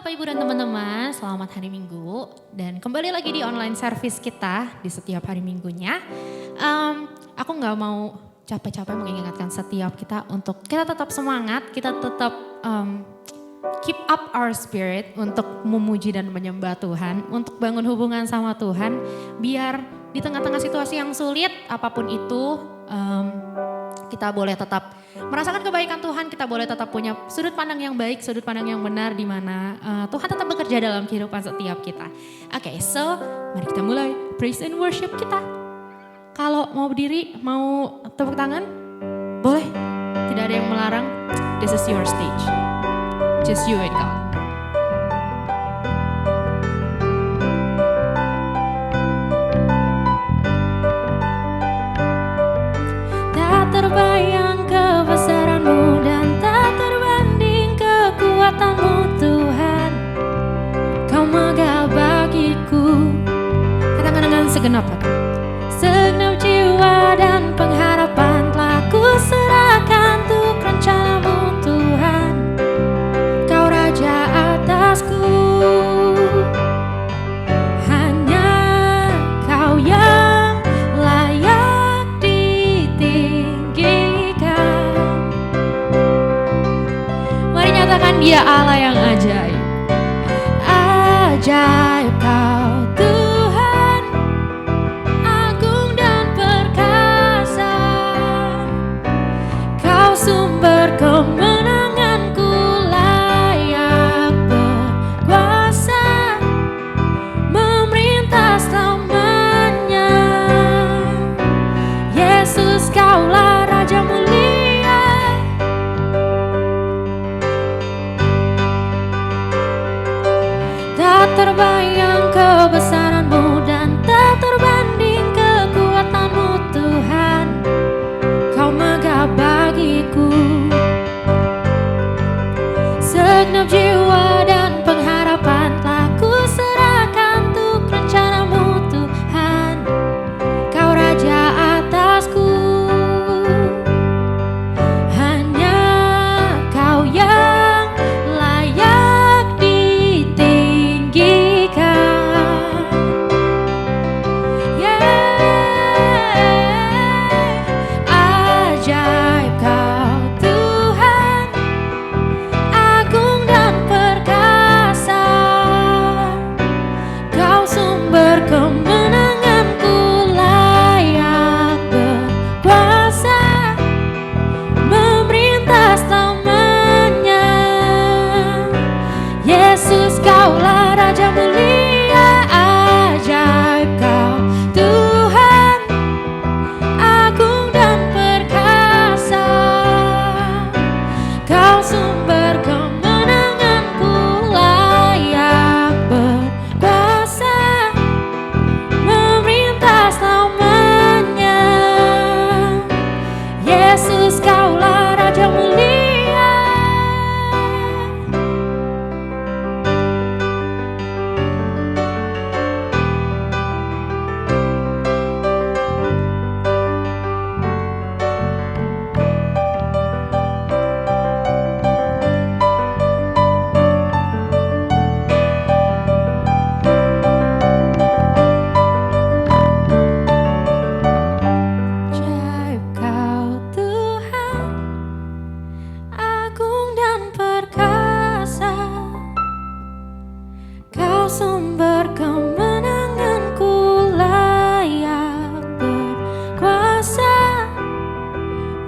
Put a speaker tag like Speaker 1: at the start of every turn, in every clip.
Speaker 1: Bapak Ibu dan teman-teman, selamat hari Minggu. Dan kembali lagi di online service kita di setiap hari Minggunya. Aku gak mau capek-capek mengingatkan setiap kita untuk kita tetap semangat, kita tetap keep up our spirit untuk memuji dan menyembah Tuhan, untuk bangun hubungan sama Tuhan, biar di tengah-tengah situasi yang sulit apapun itu, kita boleh tetap merasakan kebaikan Tuhan, kita boleh tetap punya sudut pandang yang baik, sudut pandang yang benar di mana Tuhan tetap bekerja dalam kehidupan setiap kita. Oke, so mari kita mulai praise and worship kita. Kalau mau berdiri, mau tepuk tangan, boleh. Tidak ada yang melarang. This is your stage. Just you and God. Tak terbayang kebesaran-Mu dan tak terbanding kekuatan-Mu Tuhan. Kau megah bagiku. Katakan dengan segenap hati. Segenap jiwa dan pengharapan telah ku serahkan untuk rencana-Mu Tuhan. Kau Raja atasku. Hanya Kau yang layak ditinggikan. Mari nyatakan Dia Allah yang ajaib. Ajaib Kau Tuhan, agung dan perkasa. Kau sumber kemenanganku, layak berkuasa, memerintah selamanya. Yesus, Kaulah Raja mulia. Tak terbayang kebesaran-Mu dan tak terbanding kekuatan-Mu Tuhan. Kau megah bagiku. Segenap jiwa dan pengharapan telah ku serahkan untuk rencana-Mu Tuhan. Kau Raja atasku. Hanya Kau yang layak ditinggikan. Ajaib Kau Tuhan, agung dan perkasa. Kau sumber kemenanganku, layak berkuasa, memerintah selamanya. Yesus, Kaulah Raja mulia. Ajaib Kau Tuhan, agung dan perkasa. Kau sumber kemenanganku, layak berkuasa, memerintah selamanya. Yesus, Kaulah Raja mulia. Ajaib Kau Tuhan, agung dan perkasa. Kau sumber kemenanganku, layak berkuasa,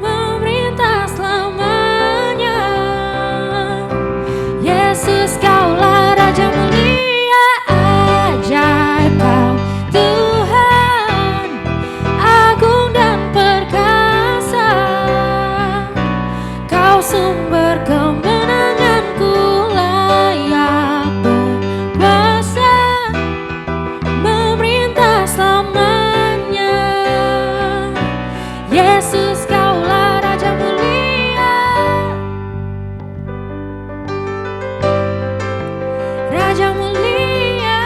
Speaker 1: memerintah selamanya. Yesus, Kaulah Raja mulia. Ajaib Kau Tuhan, agung dan perkasa. Kau sumber kemenanganku, layak berkuasa, memerintah selamanya. Yesus, Kaulah Raja mulia. Raja mulia.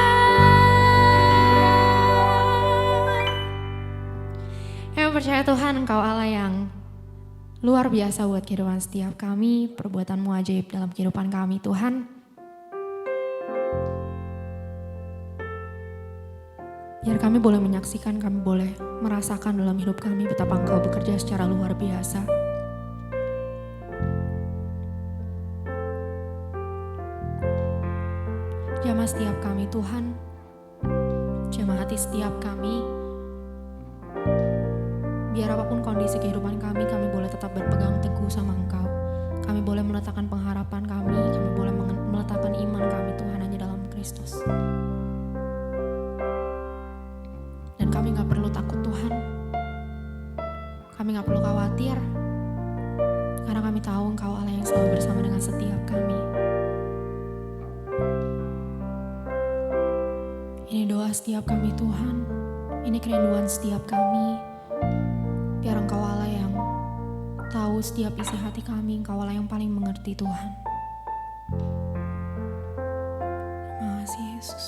Speaker 1: Kami percaya Tuhan, Engkau Allah yang luar biasa buat kehidupan setiap kami, perbuatan-Mu ajaib dalam kehidupan kami Tuhan. Biar kami boleh menyaksikan, kami boleh merasakan dalam hidup kami betapa Engkau bekerja secara luar biasa. Jamah setiap kami Tuhan, jamah hati setiap kami. Biar apapun kondisi kehidupan kami boleh tetap berpegang teguh sama Engkau. Kami boleh meletakkan pengharapan kami boleh meletakkan iman kami Tuhan hanya dalam Kristus. Dan kami gak perlu takut Tuhan. Kami gak perlu khawatir. Karena kami tahu Engkau Allah yang selalu bersama dengan setiap kami. Ini doa setiap kami Tuhan. Ini kerinduan setiap kami. Biar Engkau Allah yang tahu setiap isi hati kami. Engkau Allah yang paling mengerti Tuhan. Terima kasih Yesus.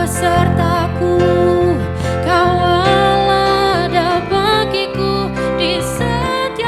Speaker 2: Sertaku, Kau Allah ada bagiku di setiap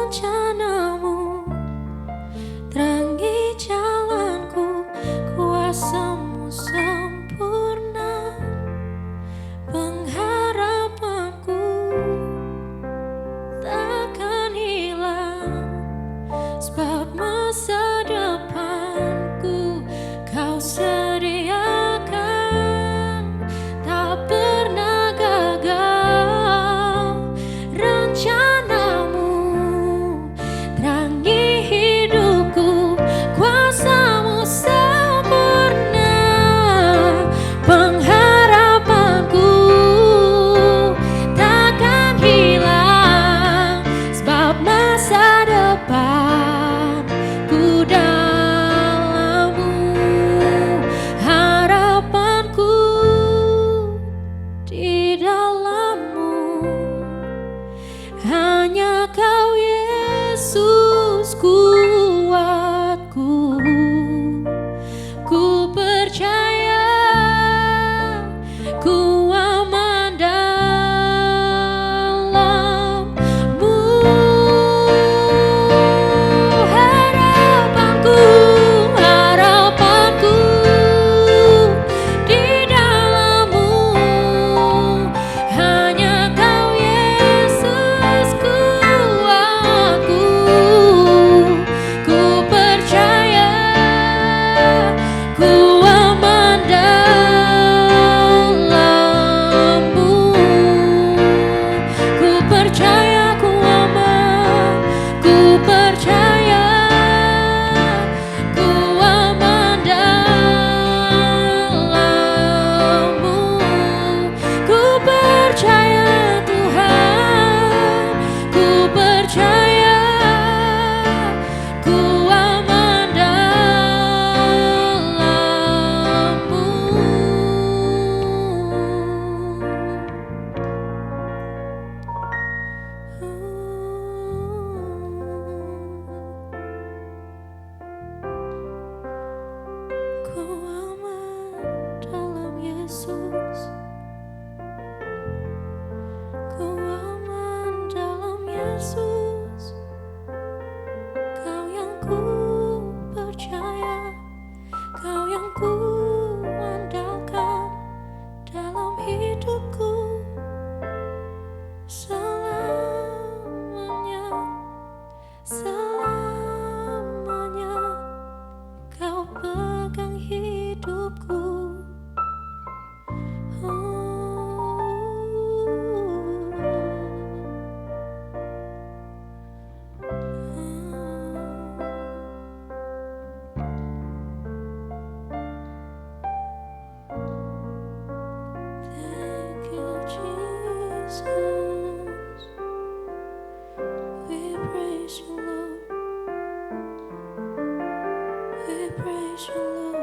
Speaker 2: rencanamu, terangi jalanku, kuasamu sempurna, pengharapanku takkan hilang, sebab masa depanku kau sediakan, tak pernah gagal rencanamu, terangi hidupku, kuasamu sempurna, pengharapanku takkan hilang, sebab masa depanku dalam-Mu, harapanku di dalam-Mu, hanya Kau Yesus kuatku. Ku percaya ku aman dalam-Mu, harapanku, harapanku di dalam-Mu, hanya Kau Yesus kuatku. Ku percaya ku aman dalam-Mu, ku percaya ku aman, ku percaya ku aman dalam-Mu, ku percaya Tuhan, ku percaya ku aman dalam-Mu. Ku aman dalam Yesus, ku aman dalam Yesus, Kau yang ku percaya, Kau yang ku andalkan dalam hidupku selamanya, selamanya Kau pegang hidupku. Thank you, Jesus. We praise you, Lord. We praise you, Lord.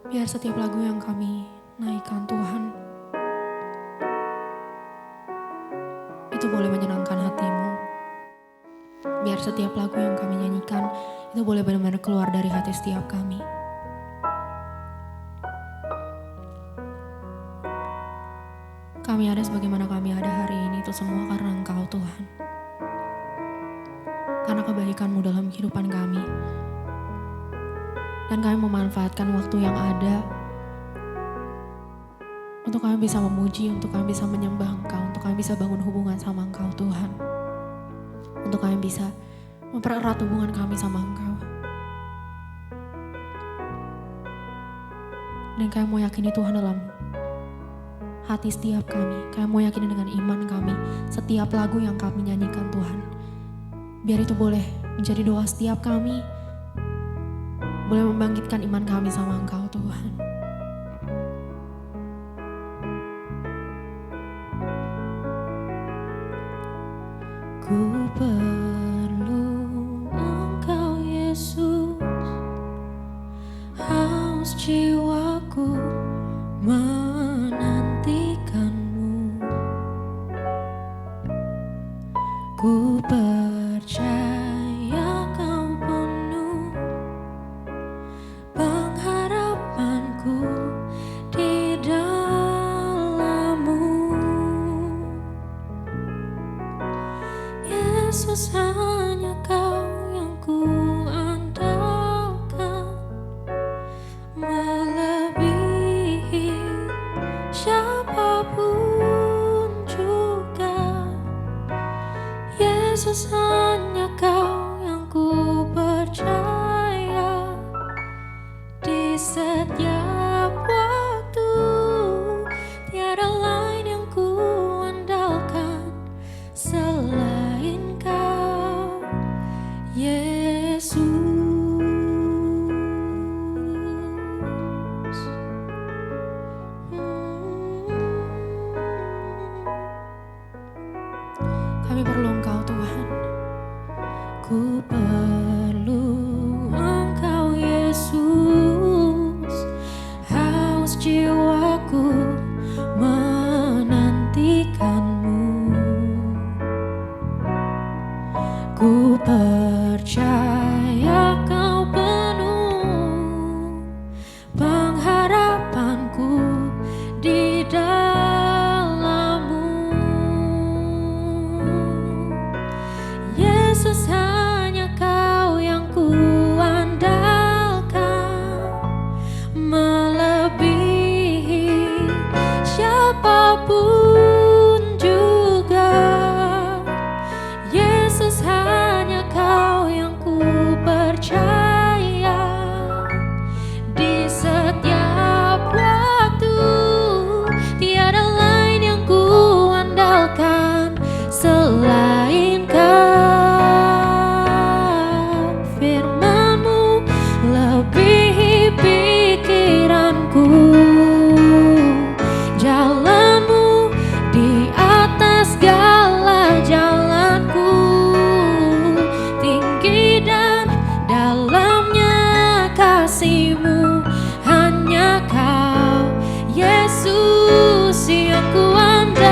Speaker 1: Biar setiap lagu yang kami naikkan Tuhan, itu boleh menyenangkan hati-Mu. Biar setiap lagu yang kami nyanyikan, itu boleh benar-benar keluar dari hati setiap kami. Kami ada sebagaimana kami ada hari ini, itu semua karena Engkau Tuhan. Karena kebaikan-Mu dalam kehidupan kami. Dan kami memanfaatkan waktu yang ada untuk kami bisa memuji, untuk kami bisa menyembah Engkau, untuk kami bisa bangun hubungan sama Engkau Tuhan. Untuk kami bisa mempererat hubungan kami sama Engkau. Dan kami mau yakini Tuhan dalam hati setiap kami. Kami mau yakini dengan iman kami setiap lagu yang kami nyanyikan Tuhan. Biar itu boleh menjadi doa setiap kami. Boleh membangkitkan iman kami sama Engkau Tuhan.
Speaker 2: Ku perlu Engkau Yesus, haus jiwaku menantikan-Mu. Ku percaya Kau penuh pengharapanku di dalam-Mu. Yesus, hanya Kau yang ku andalkan, melebihi siapapun juga. Yesus, hanya Kau yang ku percaya. Di setiap waktu tiada lain yang ku andalkan selain Kau, Yesus.
Speaker 1: Kami perlu Engkau Tuhan.
Speaker 2: Ku perlu Engkau, Yesus. Haus jiwaku menantikan-Mu. Ku percaya Kau penuh pengharapanku di dalam-Mu. Yesus, hanya Kau yang ku andalkan, melebihi siapapun juga. Yesus, hanya Kau yang ku percaya. Di setiap waktu tiada lain yang ku andalkan selain Kau. Firman-Mu lebihi pikiranku, jalan-Mu di atas segala jalanku. Tinggi dan dalamnya kasih-Mu, hanya Kau, Yesus, yang ku andalkan.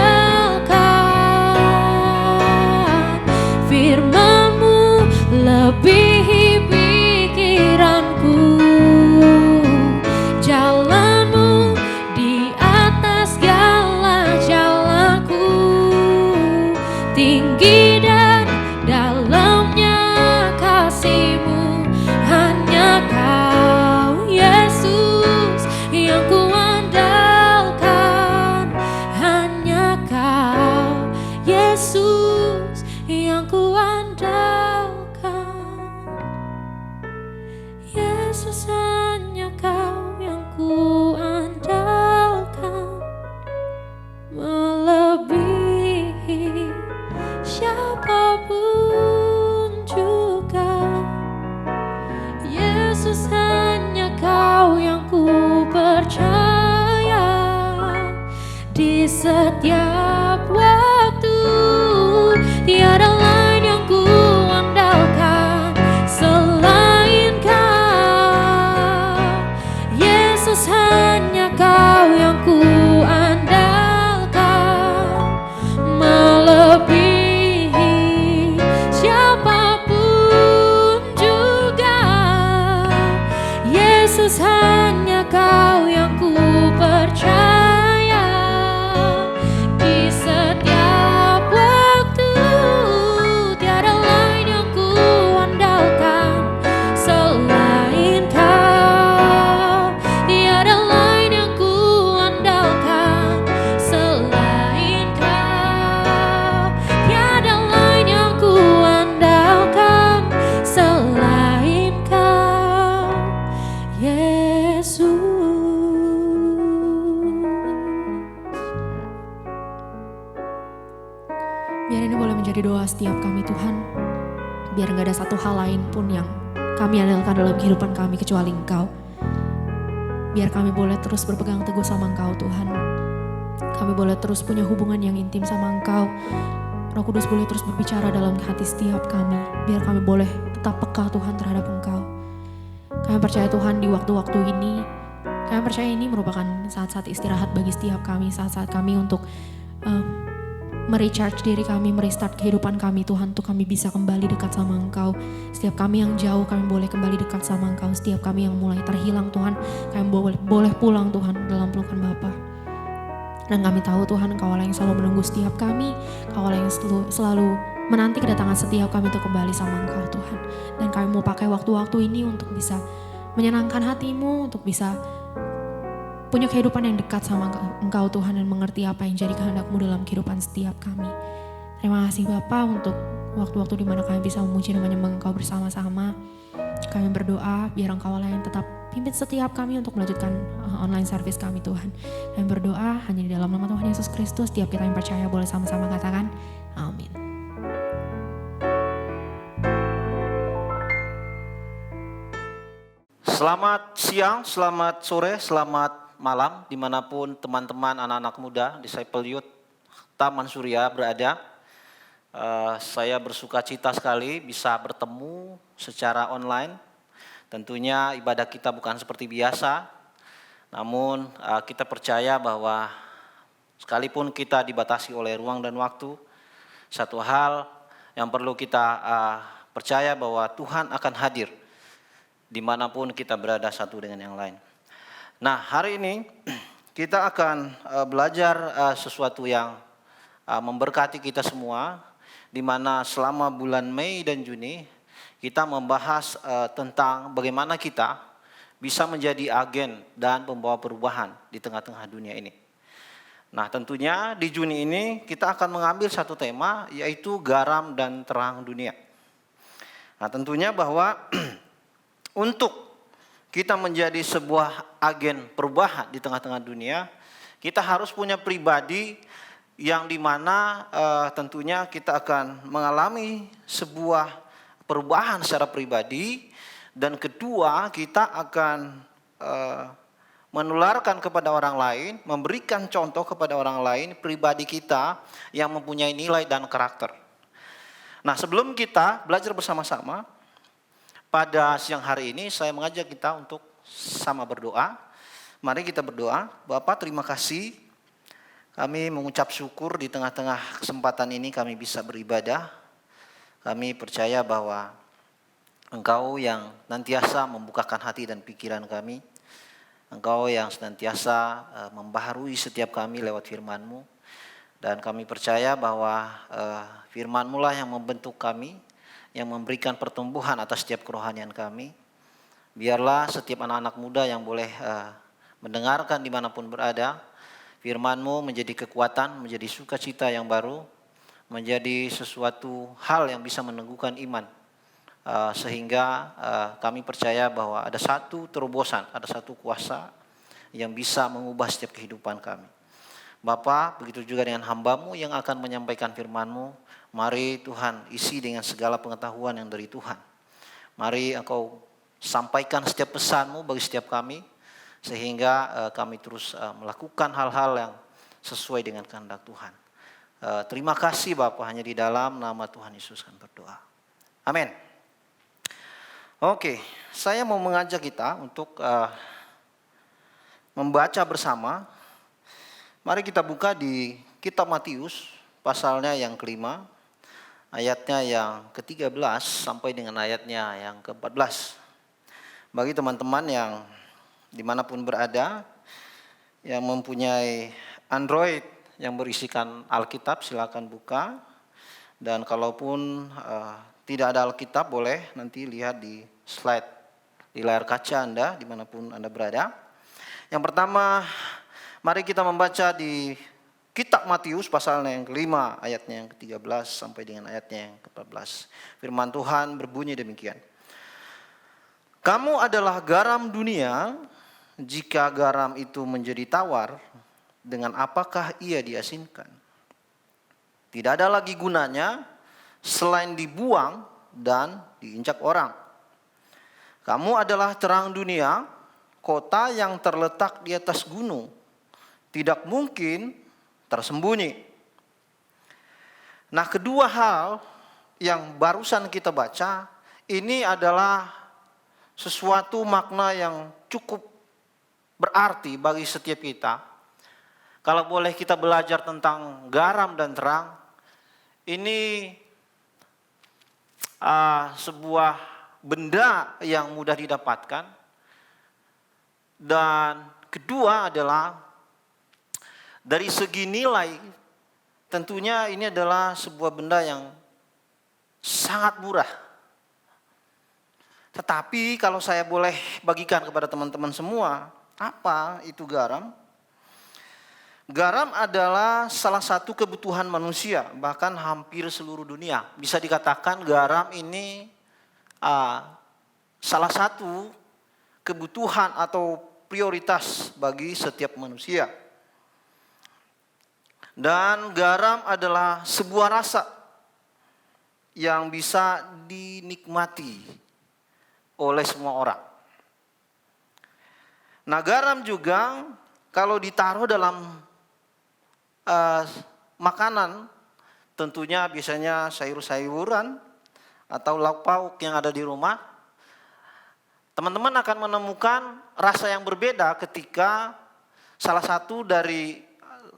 Speaker 2: Firman-Mu lebihi pikiranku, jalan-Mu di atas segala jalanku. Tinggi dan dalamnya kasih-Mu, hanya Kau, Yesus, yang ku andalkan. Hanya Kau, Yesus, yang ku andalkan. Yesus, hanya Kau yang ku andalkan, melebihi siapapun juga. Yesus, hanya Kau yang ku percaya. Di setiap waktu tiada lain yang ku andalkan selain Kau. Yesus, hanya Kau yang ku andalkan, melebihi siapapun juga. Yesus, hanya Kau yang ku percaya. Di setiap waktu tiada lain yang ku andalkan selain Kau. Tiada lain yang ku andalkan selain Kau. Tiada lain yang ku andalkan selain Kau, Yesus.
Speaker 1: Biar ini boleh menjadi doa setiap kami Tuhan. Biar gak ada satu hal lain pun yang kami andalkan dalam kehidupan kami kecuali Engkau. Biar kami boleh terus berpegang teguh sama Engkau Tuhan. Kami boleh terus punya hubungan yang intim sama Engkau. Roh Kudus boleh terus berbicara dalam hati setiap kami. Biar kami boleh tetap peka Tuhan terhadap Engkau. Kami percaya Tuhan di waktu-waktu ini, kami percaya ini merupakan saat-saat istirahat bagi setiap kami. Saat-saat kami untuk merecharge diri kami, merestart kehidupan kami Tuhan, untuk kami bisa kembali dekat sama Engkau. Setiap kami yang jauh, kami boleh kembali dekat sama Engkau. Setiap kami yang mulai terhilang Tuhan, kami boleh pulang Tuhan dalam pelukan Bapa. Dan kami tahu Tuhan, Engkau Allah yang selalu menunggu setiap kami, Engkau Allah yang selalu menanti kedatangan setiap kami untuk kembali sama Engkau Tuhan. Dan kami mau pakai waktu-waktu ini untuk bisa menyenangkan hati-Mu, untuk bisa punya kehidupan yang dekat sama Engkau Tuhan dan mengerti apa yang jadi kehendak-Mu dalam kehidupan setiap kami. Terima kasih Bapa untuk waktu-waktu di mana kami bisa memuji dan menyembah Engkau bersama-sama. Kami berdoa biar Engkau lah yang tetap pimpin setiap kami untuk melanjutkan online service kami Tuhan. Kami berdoa hanya di dalam nama Tuhan Yesus Kristus. Setiap kita yang percaya boleh sama-sama katakan amin.
Speaker 3: Selamat siang, selamat sore, selamat malam dimanapun teman-teman anak-anak muda Disciple Youth Taman Surya berada. Saya bersuka cita sekali bisa bertemu secara online. Tentunya ibadah kita bukan seperti biasa, namun kita percaya bahwa sekalipun kita dibatasi oleh ruang dan waktu, satu hal yang perlu kita percaya bahwa Tuhan akan hadir dimanapun kita berada satu dengan yang lain. Nah, hari ini kita akan belajar sesuatu yang memberkati kita semua, di mana selama bulan Mei dan Juni kita membahas tentang bagaimana kita bisa menjadi agen dan pembawa perubahan di tengah-tengah dunia ini. Nah, tentunya di Juni ini kita akan mengambil satu tema, yaitu garam dan terang dunia. Nah, tentunya bahwa untuk kita menjadi sebuah agen perubahan di tengah-tengah dunia, kita harus punya pribadi yang dimana tentunya kita akan mengalami sebuah perubahan secara pribadi, dan kedua kita akan menularkan kepada orang lain, memberikan contoh kepada orang lain pribadi kita yang mempunyai nilai dan karakter. Nah, sebelum kita belajar bersama-sama, pada siang hari ini saya mengajak kita untuk sama berdoa. Mari kita berdoa. Bapa, terima kasih. Kami mengucap syukur di tengah-tengah kesempatan ini kami bisa beribadah. Kami percaya bahwa Engkau yang senantiasa membukakan hati dan pikiran kami. Engkau yang senantiasa membaharui setiap kami lewat firman-Mu. Dan kami percaya bahwa firman-Mu lah yang membentuk kami, yang memberikan pertumbuhan atas setiap kerohanian kami. Biarlah setiap anak-anak muda yang boleh mendengarkan dimanapun berada, firman-Mu menjadi kekuatan, menjadi sukacita yang baru, menjadi sesuatu hal yang bisa meneguhkan iman. Sehingga kami percaya bahwa ada satu terobosan, ada satu kuasa yang bisa mengubah setiap kehidupan kami. Bapa, begitu juga dengan hamba-Mu yang akan menyampaikan firman-Mu. Mari Tuhan isi dengan segala pengetahuan yang dari Tuhan. Mari Engkau sampaikan setiap pesan-Mu bagi setiap kami, sehingga kami terus melakukan hal-hal yang sesuai dengan kehendak Tuhan. Terima kasih Bapa, hanya di dalam nama Tuhan Yesus kami berdoa. Amin. Oke, saya mau mengajak kita untuk membaca bersama. Mari kita buka di kitab Matius, pasalnya yang kelima, ayatnya yang ke-13 sampai dengan ayatnya yang ke-14. Bagi teman-teman yang dimanapun berada, yang mempunyai Android yang berisikan Alkitab, silakan buka. Dan kalaupun tidak ada Alkitab, boleh nanti lihat di slide di layar kaca Anda, dimanapun Anda berada. Yang pertama, mari kita membaca di kitab Matius pasalnya yang kelima, ayatnya yang ke-13 sampai dengan ayatnya yang ke-14. Firman Tuhan berbunyi demikian. Kamu adalah garam dunia, jika garam itu menjadi tawar, dengan apakah ia diasinkan? Tidak ada lagi gunanya selain dibuang dan diinjak orang. Kamu adalah terang dunia, kota yang terletak di atas gunung, tidak mungkin tersembunyi. Nah, kedua hal yang barusan kita baca ini adalah sesuatu makna yang cukup berarti bagi setiap kita. Kalau boleh kita belajar tentang garam dan terang, ini sebuah benda yang mudah didapatkan. Dan kedua adalah dari segi nilai, tentunya ini adalah sebuah benda yang sangat murah. Tetapi kalau saya boleh bagikan kepada teman-teman semua, apa itu garam? Garam adalah salah satu kebutuhan manusia, bahkan hampir seluruh dunia. Bisa dikatakan garam ini salah satu kebutuhan atau prioritas bagi setiap manusia. Dan garam adalah sebuah rasa yang bisa dinikmati oleh semua orang. Nah, garam juga kalau ditaruh dalam makanan, tentunya biasanya sayur-sayuran atau lauk pauk yang ada di rumah, teman-teman akan menemukan rasa yang berbeda ketika salah satu dari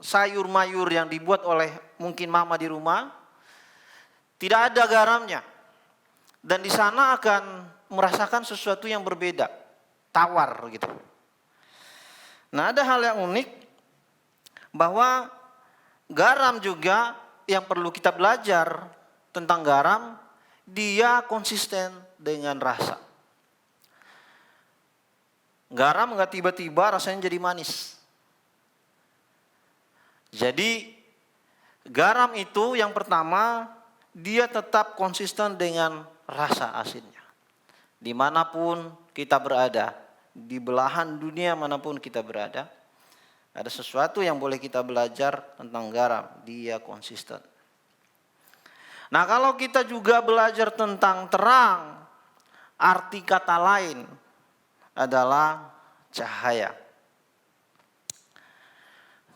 Speaker 3: sayur mayur yang dibuat oleh mungkin mama di rumah tidak ada garamnya. Dan di sana akan merasakan sesuatu yang berbeda, tawar gitu. Nah, ada hal yang unik bahwa garam juga yang perlu kita belajar tentang garam, dia konsisten dengan rasa. Garam nggak tiba-tiba rasanya jadi manis. Jadi garam itu yang pertama, dia tetap konsisten dengan rasa asinnya. Dimanapun kita berada, di belahan dunia manapun kita berada, ada sesuatu yang boleh kita belajar tentang garam, dia konsisten. Nah, kalau kita juga belajar tentang terang, arti kata lain adalah cahaya.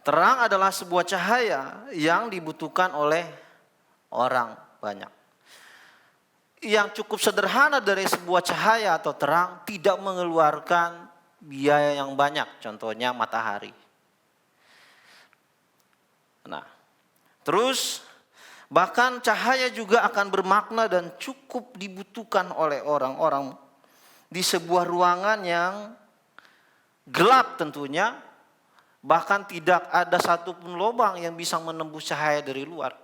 Speaker 3: Terang adalah sebuah cahaya yang dibutuhkan oleh orang banyak. Yang cukup sederhana dari sebuah cahaya atau terang tidak mengeluarkan biaya yang banyak, contohnya matahari. Nah, terus bahkan cahaya juga akan bermakna dan cukup dibutuhkan oleh orang-orang di sebuah ruangan yang gelap tentunya, bahkan tidak ada satupun lubang yang bisa menembus cahaya dari luar.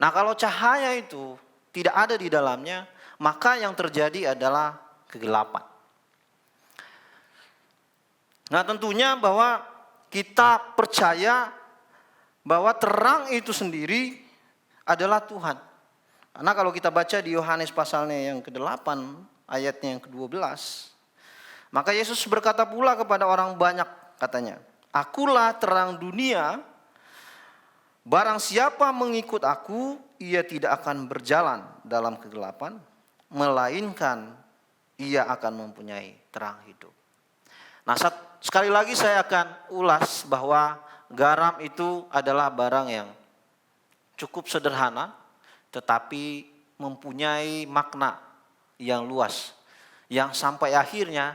Speaker 3: Nah, kalau cahaya itu tidak ada di dalamnya, maka yang terjadi adalah kegelapan. Nah, tentunya bahwa kita percaya bahwa terang itu sendiri adalah Tuhan. Karena kalau kita baca di Yohanes pasalnya yang ke-8, ayatnya yang ke-12, maka Yesus berkata pula kepada orang banyak, katanya, "Akulah terang dunia, barang siapa mengikut aku, ia tidak akan berjalan dalam kegelapan, melainkan ia akan mempunyai terang hidup." Nah, sekali lagi saya akan ulas bahwa garam itu adalah barang yang cukup sederhana, tetapi mempunyai makna yang luas. Yang sampai akhirnya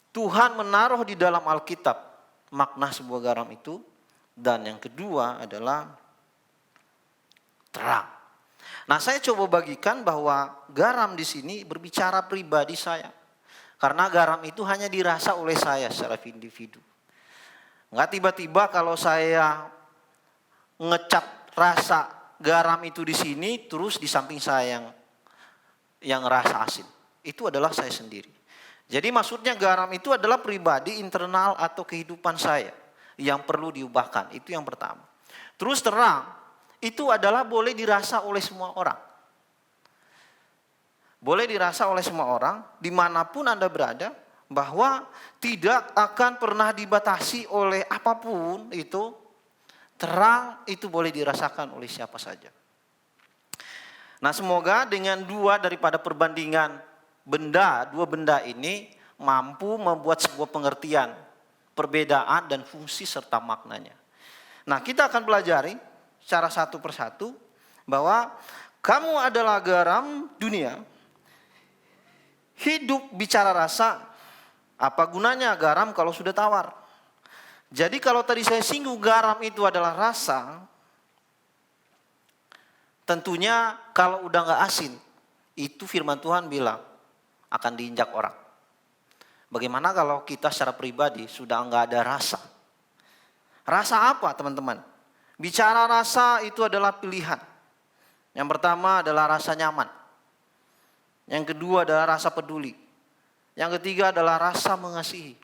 Speaker 3: Tuhan menaruh di dalam Alkitab makna sebuah garam itu. Dan yang kedua adalah terang. Nah, saya coba bagikan bahwa garam di sini berbicara pribadi saya. Karena garam itu hanya dirasa oleh saya secara individu. Enggak tiba-tiba kalau saya ngecap rasa garam itu di sini, terus di samping saya yang rasa asin. Itu adalah saya sendiri. Jadi maksudnya garam itu adalah pribadi internal atau kehidupan saya yang perlu diubahkan. Itu yang pertama. Terus terang, itu adalah boleh dirasa oleh semua orang. Boleh dirasa oleh semua orang, dimanapun Anda berada, bahwa tidak akan pernah dibatasi oleh apapun itu. Terang itu boleh dirasakan oleh siapa saja. Nah, semoga dengan dua daripada perbandingan dua benda ini mampu membuat sebuah pengertian, perbedaan dan fungsi serta maknanya. Nah, kita akan pelajari secara satu persatu bahwa kamu adalah garam dunia. Hidup bicara rasa. Apa gunanya garam kalau sudah tawar? Jadi kalau tadi saya singgung garam itu adalah rasa, tentunya kalau udah gak asin, itu firman Tuhan bilang akan diinjak orang. Bagaimana kalau kita secara pribadi sudah gak ada rasa? Rasa apa teman-teman? Bicara rasa itu adalah pilihan. Yang pertama adalah rasa nyaman. Yang kedua adalah rasa peduli. Yang ketiga adalah rasa mengasihi.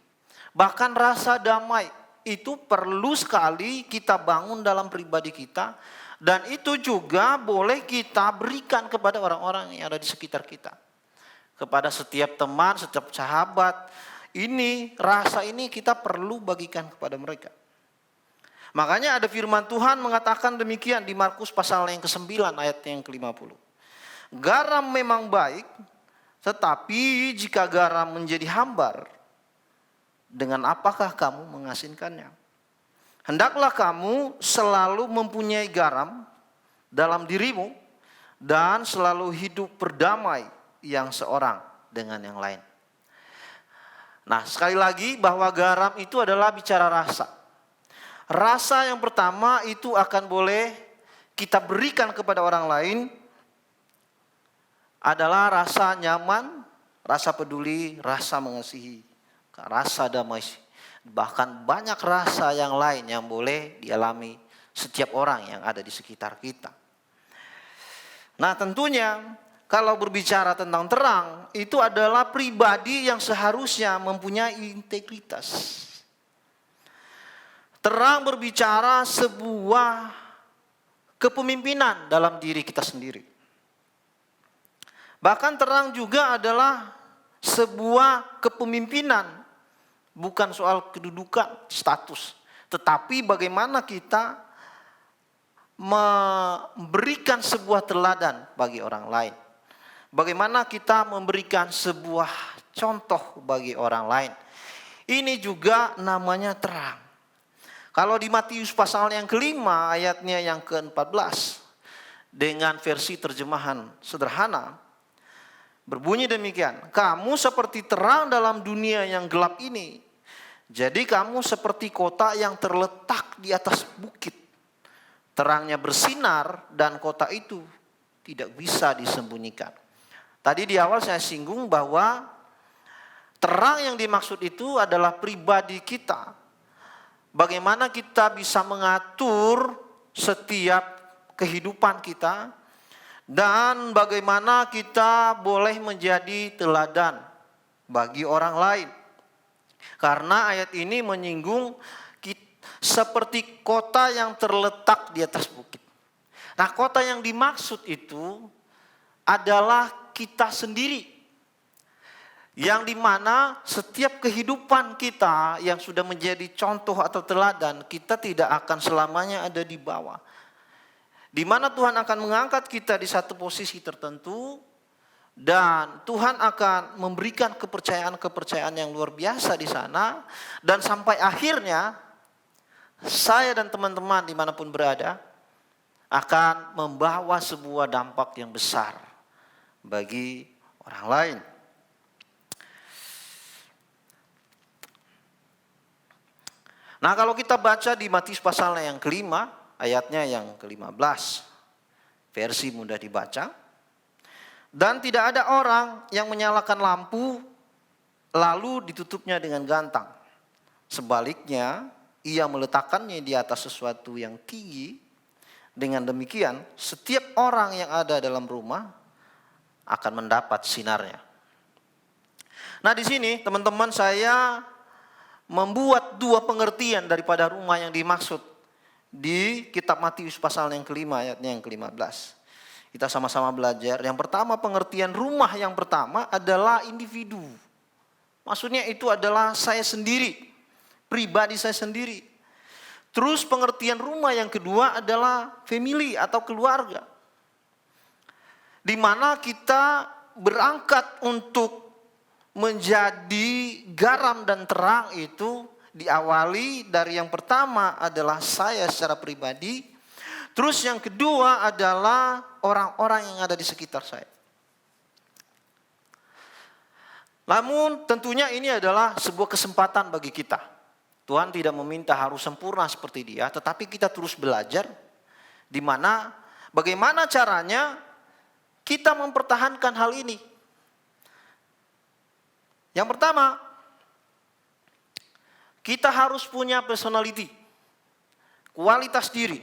Speaker 3: Bahkan rasa damai itu perlu sekali kita bangun dalam pribadi kita. Dan itu juga boleh kita berikan kepada orang-orang yang ada di sekitar kita. Kepada setiap teman, setiap sahabat. Rasa ini kita perlu bagikan kepada mereka. Makanya ada firman Tuhan mengatakan demikian di Markus pasal yang ke-9 ayat yang ke-50. Garam memang baik, tetapi jika garam menjadi hambar, dengan apakah kamu mengasinkannya? Hendaklah kamu selalu mempunyai garam dalam dirimu dan selalu hidup berdamai yang seorang dengan yang lain. Nah, sekali lagi bahwa garam itu adalah bicara rasa. Rasa yang pertama itu akan boleh kita berikan kepada orang lain adalah rasa nyaman, rasa peduli, rasa mengasihi, rasa damai. Bahkan banyak rasa yang lain yang boleh dialami setiap orang yang ada di sekitar kita. Nah, tentunya kalau berbicara tentang terang, itu adalah pribadi yang seharusnya mempunyai integritas. Terang berbicara sebuah kepemimpinan dalam diri kita sendiri. Bahkan terang juga adalah sebuah kepemimpinan. Bukan soal kedudukan, status. Tetapi bagaimana kita memberikan sebuah teladan bagi orang lain. Bagaimana kita memberikan sebuah contoh bagi orang lain. Ini juga namanya terang. Kalau di Matius pasal yang ke-5 ayatnya yang ke-14. Dengan versi terjemahan sederhana. Berbunyi demikian. Kamu seperti terang dalam dunia yang gelap ini. Jadi kamu seperti kota yang terletak di atas bukit. Terangnya bersinar dan kota itu tidak bisa disembunyikan. Tadi di awal saya singgung bahwa terang yang dimaksud itu adalah pribadi kita. Bagaimana kita bisa mengatur setiap kehidupan kita. Dan bagaimana kita boleh menjadi teladan bagi orang lain. Karena ayat ini menyinggung seperti kota yang terletak di atas bukit. Nah, kota yang dimaksud itu adalah kita sendiri. Yang dimana setiap kehidupan kita yang sudah menjadi contoh atau teladan, kita tidak akan selamanya ada di bawah. Di mana Tuhan akan mengangkat kita di satu posisi tertentu. Dan Tuhan akan memberikan kepercayaan-kepercayaan yang luar biasa di sana. Dan sampai akhirnya saya dan teman-teman dimanapun berada akan membawa sebuah dampak yang besar bagi orang lain. Nah, kalau kita baca di Matius pasal yang ke-5 ayatnya yang ke-15. Versi mudah dibaca. Dan tidak ada orang yang menyalakan lampu lalu ditutupnya dengan gantang. Sebaliknya, ia meletakkannya di atas sesuatu yang tinggi. Dengan demikian, setiap orang yang ada dalam rumah akan mendapat sinarnya. Nah, di sini teman-teman saya membuat dua pengertian daripada rumah yang dimaksud di kitab Matius pasal yang ke-5 ayatnya yang ke-15. Kita sama-sama belajar. Yang pertama, pengertian rumah yang pertama adalah individu. Maksudnya itu adalah saya sendiri. Pribadi saya sendiri. Terus pengertian rumah yang kedua adalah family atau keluarga. Di mana kita berangkat untuk menjadi garam dan terang itu diawali dari yang pertama adalah saya secara pribadi. Terus yang kedua adalah orang-orang yang ada di sekitar saya. Namun tentunya ini adalah sebuah kesempatan bagi kita. Tuhan tidak meminta harus sempurna seperti dia, tetapi kita terus belajar di mana bagaimana caranya kita mempertahankan hal ini. Yang pertama, kita harus punya personality, kualitas diri.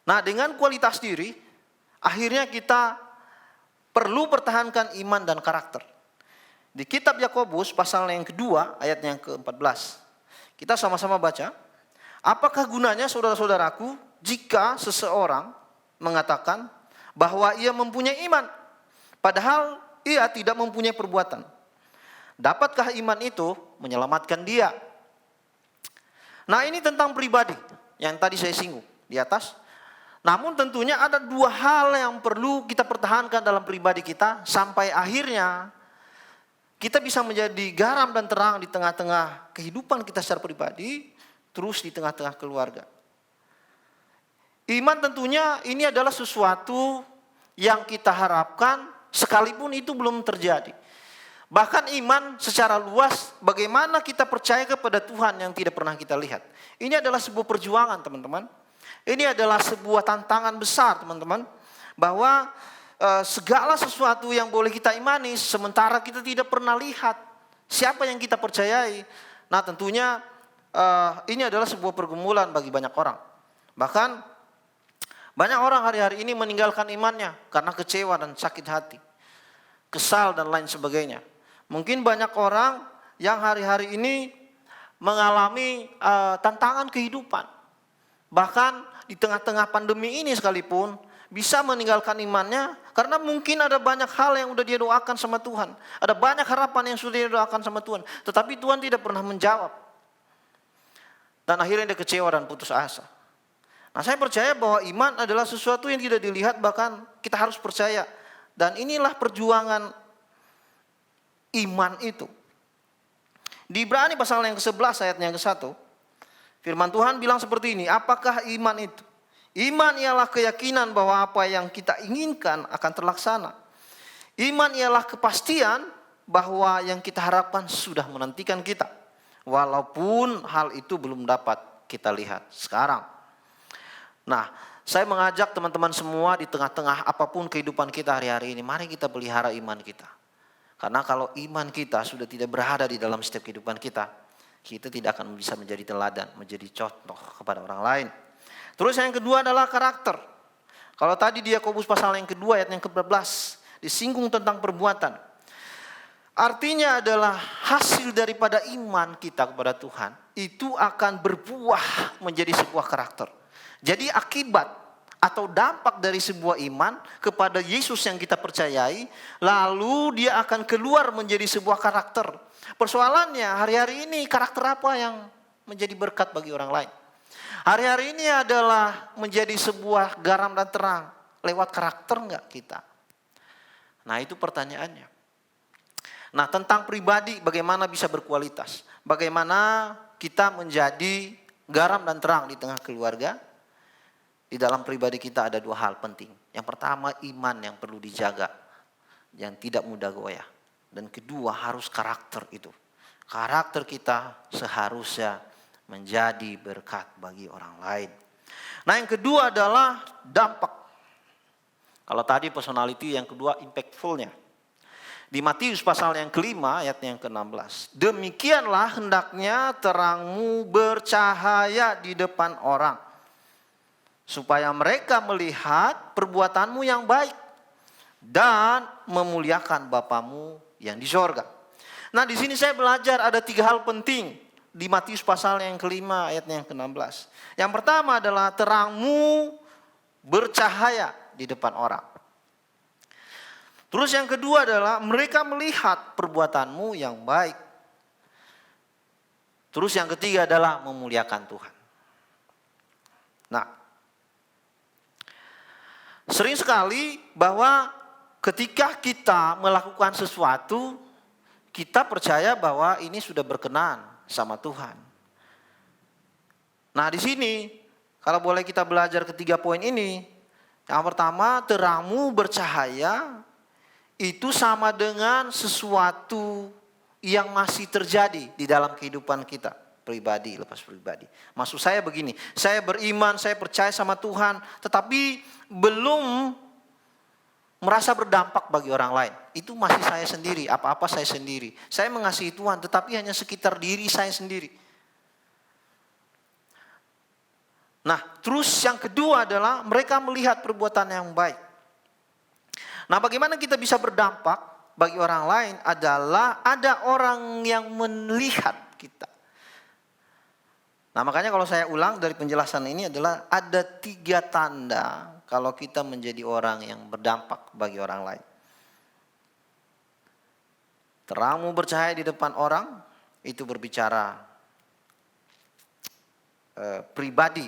Speaker 3: Nah, dengan kualitas diri akhirnya kita perlu pertahankan iman dan karakter. Di kitab Yakobus pasal yang kedua ayat yang ke-14. Kita sama-sama baca. Apakah gunanya saudara-saudaraku jika seseorang mengatakan bahwa ia mempunyai iman, padahal ia tidak mempunyai perbuatan? Dapatkah iman itu menyelamatkan dia? Nah, ini tentang pribadi yang tadi saya singgung di atas. Namun tentunya ada dua hal yang perlu kita pertahankan dalam pribadi kita sampai akhirnya kita bisa menjadi garam dan terang di tengah-tengah kehidupan kita secara pribadi, terus di tengah-tengah keluarga. Iman tentunya ini adalah sesuatu yang kita harapkan sekalipun itu belum terjadi. Bahkan iman secara luas, bagaimana kita percaya kepada Tuhan yang tidak pernah kita lihat. Ini adalah sebuah perjuangan, teman-teman. Ini adalah sebuah tantangan besar, teman-teman. Bahwa segala sesuatu yang boleh kita imani, sementara kita tidak pernah lihat siapa yang kita percayai. Nah, tentunya ini adalah sebuah pergumulan bagi banyak orang. Bahkan banyak orang hari-hari ini meninggalkan imannya karena kecewa dan sakit hati, kesal dan lain sebagainya. Mungkin banyak orang yang hari-hari ini mengalami tantangan kehidupan. Bahkan di tengah-tengah pandemi ini sekalipun bisa meninggalkan imannya karena mungkin ada banyak hal yang sudah dia doakan sama Tuhan. Ada banyak harapan yang sudah dia doakan sama Tuhan. Tetapi Tuhan tidak pernah menjawab. Dan akhirnya dia kecewa dan putus asa. Nah, saya percaya bahwa iman adalah sesuatu yang tidak dilihat, bahkan kita harus percaya. Dan inilah perjuangan iman itu. Di Ibrani pasal yang ke-11 ayat yang ke-1. Firman Tuhan bilang seperti ini. Apakah iman itu? Iman ialah keyakinan bahwa apa yang kita inginkan akan terlaksana. Iman ialah kepastian bahwa yang kita harapkan sudah menantikan kita. Walaupun hal itu belum dapat kita lihat sekarang. Nah, saya mengajak teman-teman semua di tengah-tengah apapun kehidupan kita hari-hari ini, mari kita pelihara iman kita. Karena kalau iman kita sudah tidak berada di dalam setiap kehidupan kita, kita tidak akan bisa menjadi teladan, menjadi contoh kepada orang lain. Terus yang kedua adalah karakter. Kalau tadi di Yakobus pasal yang kedua ayat yang ke-14 disinggung tentang perbuatan. Artinya adalah hasil daripada iman kita kepada Tuhan itu akan berbuah menjadi sebuah karakter. Jadi akibat atau dampak dari sebuah iman kepada Yesus yang kita percayai, lalu dia akan keluar menjadi sebuah karakter. Persoalannya hari-hari ini karakter apa yang menjadi berkat bagi orang lain? Hari-hari ini adalah menjadi sebuah garam dan terang. Lewat karakter enggak kita? Nah, itu pertanyaannya. Nah, tentang pribadi bagaimana bisa berkualitas? Bagaimana kita menjadi garam dan terang di tengah keluarga? Di dalam pribadi kita ada dua hal penting. Yang pertama iman yang perlu dijaga. Yang tidak mudah goyah. Dan kedua harus karakter itu. Karakter kita seharusnya menjadi berkat bagi orang lain. Nah, yang kedua adalah dampak. Kalau tadi personality, yang kedua impactfulnya. Di Matius pasal yang kelima ayat yang ke-16. Demikianlah hendaknya terangmu bercahaya di depan orang, supaya mereka melihat perbuatanmu yang baik dan memuliakan Bapamu yang di sorga. Nah, di sini saya belajar ada 3 hal penting di Matius pasal yang kelima ayat yang ke-16. Yang pertama adalah terangmu bercahaya di depan orang. Terus yang kedua adalah mereka melihat perbuatanmu yang baik. Terus yang ketiga adalah memuliakan Tuhan. Nah, sering sekali bahwa ketika kita melakukan sesuatu, kita percaya bahwa ini sudah berkenan sama Tuhan. Nah, di sini kalau boleh kita belajar ketiga poin ini. Yang pertama, terangmu bercahaya itu sama dengan sesuatu yang masih terjadi di dalam kehidupan kita. Pribadi, lepas pribadi. Maksud saya begini, saya beriman, saya percaya sama Tuhan, tetapi belum merasa berdampak bagi orang lain. Itu masih saya sendiri, apa-apa saya sendiri. Saya mengasihi Tuhan, tetapi hanya sekitar diri saya sendiri. Nah, terus yang kedua adalah mereka melihat perbuatan yang baik. Nah, bagaimana kita bisa berdampak bagi orang lain adalah ada orang yang melihat kita. Nah, makanya kalau saya ulang dari penjelasan ini adalah ada 3 tanda kalau kita menjadi orang yang berdampak bagi orang lain. Terangmu bercahaya di depan orang, itu berbicara pribadi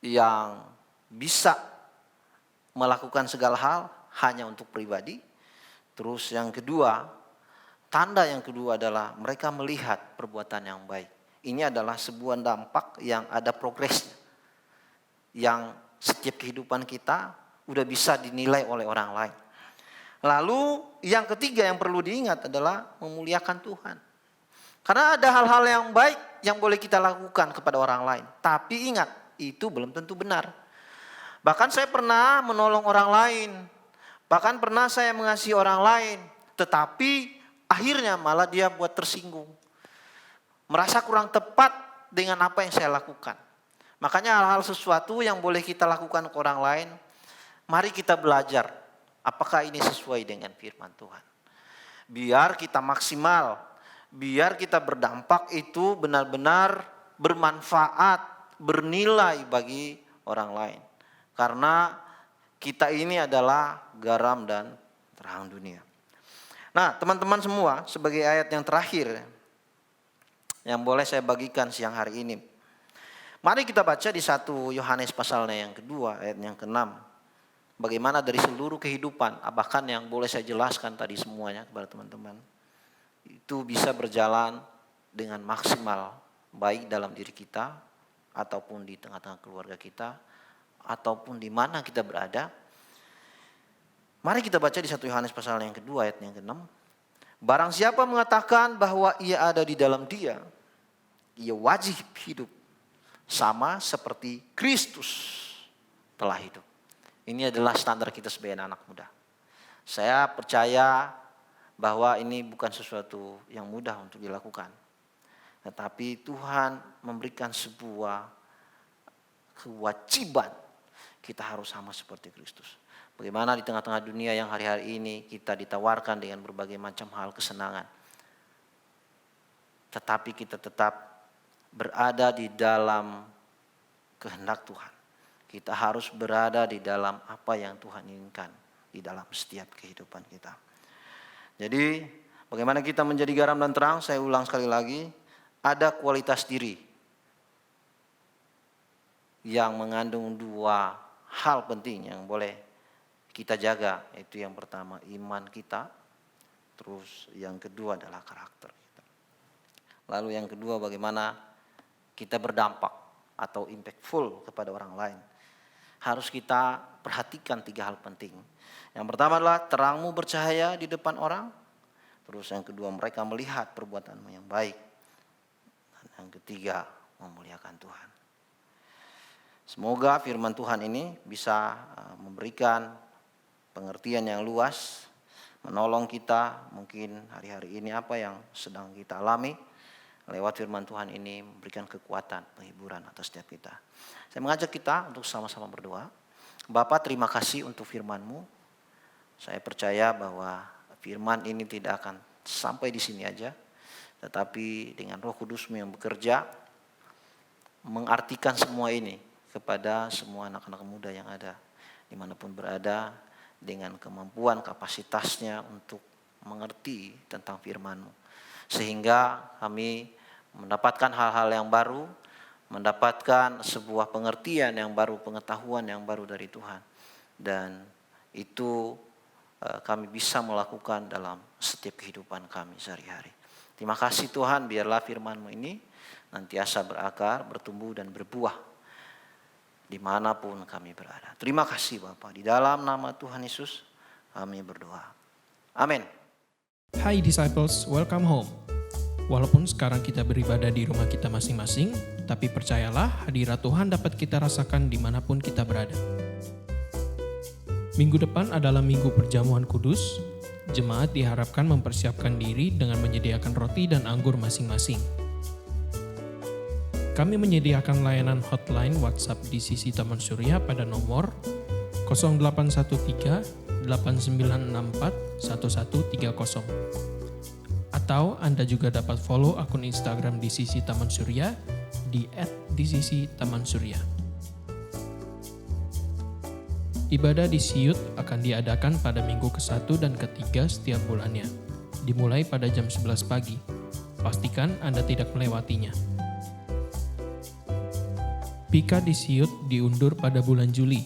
Speaker 3: yang bisa melakukan segala hal hanya untuk pribadi. Terus yang kedua, tanda yang kedua adalah mereka melihat perbuatan yang baik. Ini adalah sebuah dampak yang ada progresnya. Yang setiap kehidupan kita udah bisa dinilai oleh orang lain. Lalu yang ketiga yang perlu diingat adalah memuliakan Tuhan. Karena ada hal-hal yang baik yang boleh kita lakukan kepada orang lain. Tapi ingat, itu belum tentu benar. Bahkan saya pernah menolong orang lain. Bahkan pernah saya mengasihi orang lain. Tetapi akhirnya malah dia buat tersinggung. Merasa kurang tepat dengan apa yang saya lakukan. Makanya hal-hal sesuatu yang boleh kita lakukan ke orang lain, mari kita belajar apakah ini sesuai dengan firman Tuhan. Biar kita maksimal, biar kita berdampak itu benar-benar bermanfaat, bernilai bagi orang lain. Karena kita ini adalah garam dan terang dunia. Nah, teman-teman semua, sebagai ayat yang terakhir yang boleh saya bagikan siang hari ini. Mari kita baca di 1 Yohanes pasalnya yang kedua, ayat yang ke-6. Bagaimana dari seluruh kehidupan, bahkan yang boleh saya jelaskan tadi semuanya kepada teman-teman. Itu bisa berjalan dengan maksimal, baik dalam diri kita, ataupun di tengah-tengah keluarga kita, ataupun di mana kita berada. Mari kita baca di 1 Yohanes pasal yang kedua, ayat yang ke-6. Barang siapa mengatakan bahwa ia ada di dalam dia, ia wajib hidup sama seperti Kristus telah hidup. Ini adalah standar kita sebagai anak muda. Saya percaya bahwa ini bukan sesuatu yang mudah untuk dilakukan. Tetapi Tuhan memberikan sebuah kewajiban. Kita harus sama seperti Kristus. Bagaimana di tengah-tengah dunia yang hari-hari ini kita ditawarkan dengan berbagai macam hal kesenangan. Tetapi kita tetap berada di dalam kehendak Tuhan. Kita harus berada di dalam apa yang Tuhan inginkan di dalam setiap kehidupan kita. Jadi bagaimana kita menjadi garam dan terang, saya ulang sekali lagi, ada kualitas diri yang mengandung 2 hal penting yang boleh kita jaga. Itu yang pertama iman kita, terus yang kedua adalah karakter kita. Lalu yang kedua bagaimana kita berdampak atau impactful kepada orang lain. Harus kita perhatikan 3 hal penting. Yang pertama adalah terangmu bercahaya di depan orang. Terus yang kedua mereka melihat perbuatanmu yang baik. Dan yang ketiga memuliakan Tuhan. Semoga firman Tuhan ini bisa memberikan pengertian yang luas. Menolong kita mungkin hari-hari ini apa yang sedang kita alami. Lewat firman Tuhan ini memberikan kekuatan, penghiburan atas setiap kita. Saya mengajak kita untuk sama-sama berdoa. Bapa, terima kasih untuk firman-Mu. Saya percaya bahwa firman ini tidak akan sampai di sini aja. Tetapi dengan Roh Kudus-Mu yang bekerja, mengartikan semua ini kepada semua anak-anak muda yang ada. Dimanapun berada, dengan kemampuan kapasitasnya untuk mengerti tentang firman-Mu. Sehingga kami mendapatkan hal-hal yang baru, mendapatkan sebuah pengertian yang baru, pengetahuan yang baru dari Tuhan. Dan itu kami bisa melakukan dalam setiap kehidupan kami sehari-hari. Terima kasih Tuhan, biarlah firman-Mu ini nantiasa berakar, bertumbuh dan berbuah dimanapun kami berada. Terima kasih Bapa, di dalam nama Tuhan Yesus kami berdoa. Amin.
Speaker 4: Hai disciples, welcome home. Walaupun sekarang kita beribadah di rumah kita masing-masing, tapi percayalah hadirat Tuhan dapat kita rasakan dimanapun kita berada. Minggu depan adalah Minggu Perjamuan Kudus. Jemaat diharapkan mempersiapkan diri dengan menyediakan roti dan anggur masing-masing. Kami menyediakan layanan hotline WhatsApp di sisi Taman Surya pada nomor 0813 8964 1130. Atau Anda juga dapat follow akun Instagram DCC Taman Surya di @dcc_tamansurya. Ibadah di Siut akan diadakan pada minggu ke-1 dan ke-3 setiap bulannya, dimulai pada jam 11 pagi. Pastikan Anda tidak melewatinya. Pika di Siut diundur pada bulan Juli.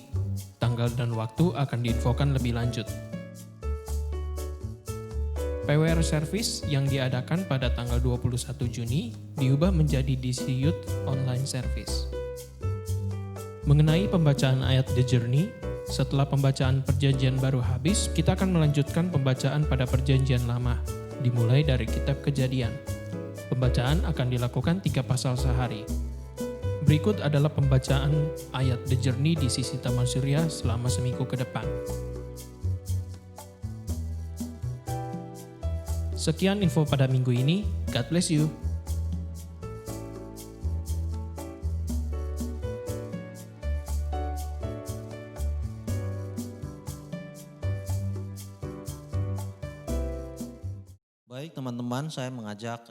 Speaker 4: Tanggal dan waktu akan diinfokan lebih lanjut. PWR Service yang diadakan pada tanggal 21 Juni diubah menjadi DC Youth Online Service. Mengenai pembacaan ayat The Journey, setelah pembacaan perjanjian baru habis, kita akan melanjutkan pembacaan pada perjanjian lama, dimulai dari kitab Kejadian. Pembacaan akan dilakukan 3 pasal sehari. Berikut adalah pembacaan ayat The Journey di sisi Taman Surya selama seminggu ke depan. Sekian info pada minggu ini. God bless you.
Speaker 5: Baik teman-teman, saya mengajak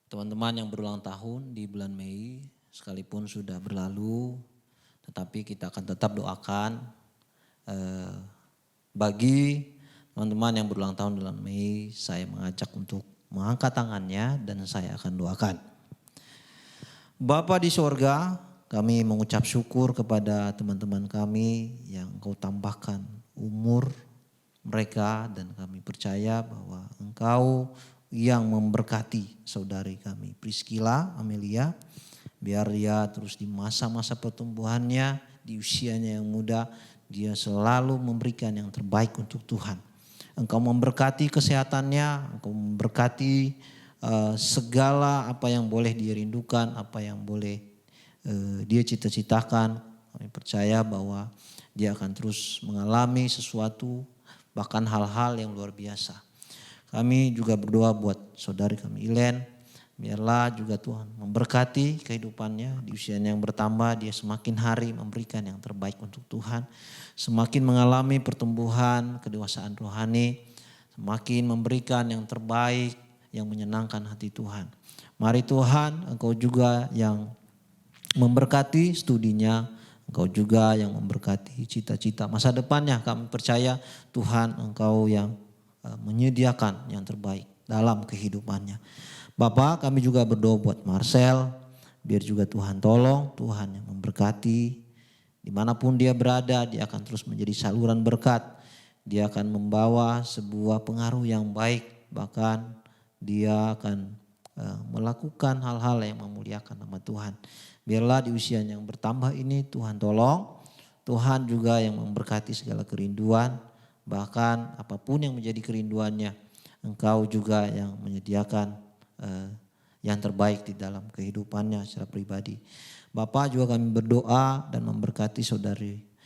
Speaker 5: teman-teman yang berulang tahun di bulan Mei, sekalipun sudah berlalu, tetapi kita akan tetap doakan bagi teman-teman yang berulang tahun dalam Mei. Saya mengajak untuk mengangkat tangannya dan saya akan doakan. Bapa di sorga, kami mengucap syukur kepada teman-teman kami yang Engkau tambahkan umur mereka, dan kami percaya bahwa Engkau yang memberkati saudari kami Priscilla Amelia, biar dia terus di masa-masa pertumbuhannya, di usianya yang muda, dia selalu memberikan yang terbaik untuk Tuhan. Engkau memberkati kesehatannya, Engkau memberkati segala apa yang boleh dia rindukan, apa yang boleh dia cita-citakan. Kami percaya bahwa dia akan terus mengalami sesuatu, bahkan hal-hal yang luar biasa. Kami juga berdoa buat saudari kami Ilen, biarlah juga Tuhan memberkati kehidupannya. Di usianya yang bertambah, dia semakin hari memberikan yang terbaik untuk Tuhan. Semakin mengalami pertumbuhan, kedewasaan rohani, semakin memberikan yang terbaik, yang menyenangkan hati Tuhan. Mari Tuhan, Engkau juga yang memberkati studinya, Engkau juga yang memberkati cita-cita masa depannya. Kami percaya Tuhan, Engkau yang menyediakan yang terbaik dalam kehidupannya. Bapak, kami juga berdoa buat Marcel, biar juga Tuhan tolong, Tuhan yang memberkati. Dimanapun dia berada, dia akan terus menjadi saluran berkat. Dia akan membawa sebuah pengaruh yang baik, bahkan dia akan melakukan hal-hal yang memuliakan nama Tuhan. Biarlah di usia yang bertambah ini Tuhan tolong, Tuhan juga yang memberkati segala kerinduan, bahkan apapun yang menjadi kerinduannya, Engkau juga yang menyediakan yang terbaik di dalam kehidupannya secara pribadi. Bapak, juga kami berdoa dan memberkati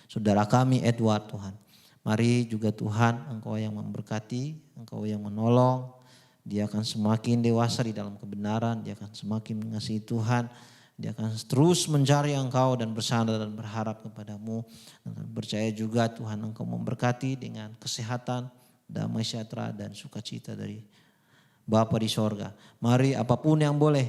Speaker 5: saudara kami Edward Tuhan. Mari juga Tuhan, Engkau yang memberkati, Engkau yang menolong. Dia akan semakin dewasa di dalam kebenaran, dia akan semakin mengasihi Tuhan. Dia akan terus mencari Engkau dan bersandar dan berharap kepadamu. Dan percaya juga Tuhan, Engkau memberkati dengan kesehatan, damai sejahtera dan sukacita dari Bapa di sorga. Mari apapun yang boleh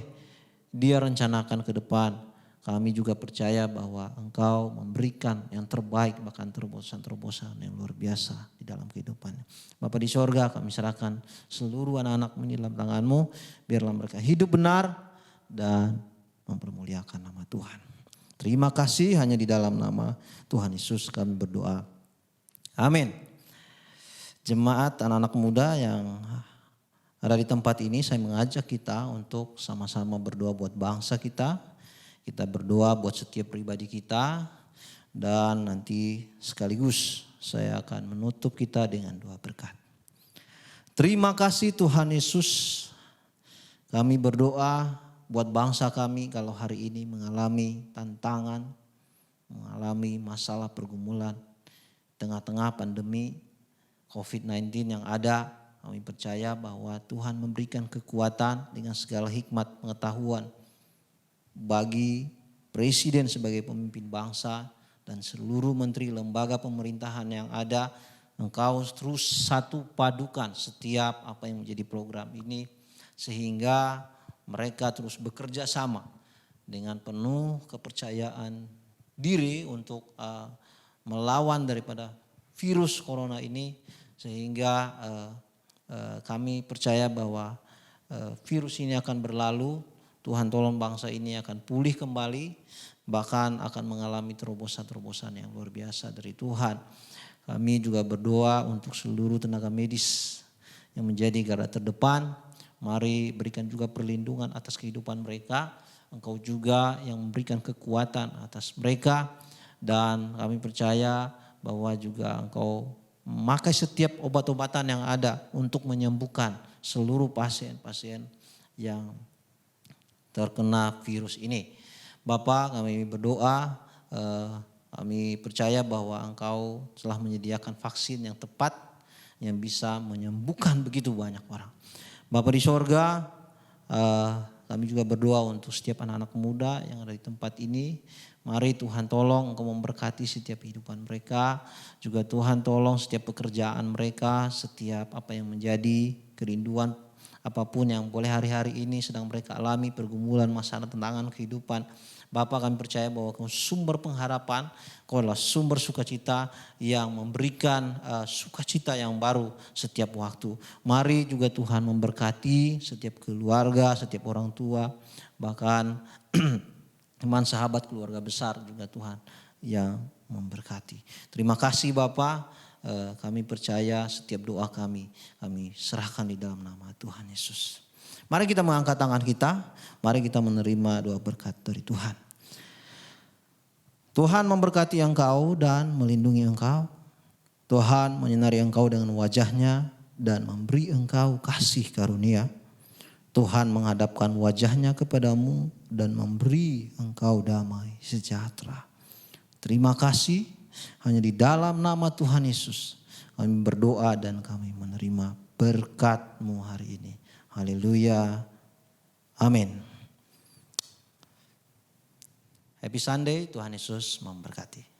Speaker 5: dia rencanakan ke depan, kami juga percaya bahwa Engkau memberikan yang terbaik, bahkan terobosan-terobosan yang luar biasa di dalam kehidupannya. Bapa di sorga, kami serahkan seluruh anak-anak ini dalam tangan-Mu. Biarlah mereka hidup benar dan mempermuliakan nama Tuhan. Terima kasih, hanya di dalam nama Tuhan Yesus kami berdoa. Amin. Jemaat anak-anak muda yang ada di tempat ini, saya mengajak kita untuk sama-sama berdoa buat bangsa kita. Kita berdoa buat setiap pribadi kita. Dan nanti sekaligus saya akan menutup kita dengan doa berkat. Terima kasih Tuhan Yesus. Kami berdoa buat bangsa kami kalau hari ini mengalami tantangan, mengalami masalah pergumulan. Tengah-tengah pandemi COVID-19 yang ada, kami percaya bahwa Tuhan memberikan kekuatan dengan segala hikmat pengetahuan bagi presiden sebagai pemimpin bangsa dan seluruh menteri lembaga pemerintahan yang ada, Engkau terus satu padukan setiap apa yang menjadi program ini, sehingga mereka terus bekerja sama dengan penuh kepercayaan diri untuk melawan daripada virus corona ini, sehingga kami percaya bahwa virus ini akan berlalu. Tuhan tolong bangsa ini akan pulih kembali, bahkan akan mengalami terobosan-terobosan yang luar biasa dari Tuhan. Kami juga berdoa untuk seluruh tenaga medis yang menjadi garda terdepan. Mari berikan juga perlindungan atas kehidupan mereka. Engkau juga yang memberikan kekuatan atas mereka. Dan kami percaya bahwa juga Engkau memakai setiap obat-obatan yang ada untuk menyembuhkan seluruh pasien-pasien yang terkena virus ini. Bapa, kami berdoa, kami percaya bahwa Engkau telah menyediakan vaksin yang tepat yang bisa menyembuhkan begitu banyak orang. Bapa di sorga, kami juga berdoa untuk setiap anak-anak muda yang ada di tempat ini. Mari Tuhan tolong Engkau memberkati setiap kehidupan mereka. Juga Tuhan tolong setiap pekerjaan mereka, setiap apa yang menjadi kerinduan, apapun yang boleh hari-hari ini sedang mereka alami, pergumulan, masalah, tantangan kehidupan. Bapa, kami percaya bahwa Kau sumber pengharapan, Kau adalah sumber sukacita yang memberikan sukacita yang baru setiap waktu. Mari juga Tuhan memberkati setiap keluarga, setiap orang tua, bahkan teman sahabat keluarga besar juga Tuhan yang memberkati. Terima kasih Bapa, kami percaya setiap doa kami serahkan di dalam nama Tuhan Yesus. Mari kita mengangkat tangan kita, mari kita menerima doa berkat dari Tuhan. Tuhan memberkati engkau dan melindungi engkau. Tuhan menyinari engkau dengan wajahnya dan memberi engkau kasih karunia. Tuhan menghadapkan wajahnya kepadamu dan memberi engkau damai sejahtera. Terima kasih, hanya di dalam nama Tuhan Yesus kami berdoa dan kami menerima berkat-Mu hari ini. Haleluya. Amin. Happy Sunday, Tuhan Yesus memberkati.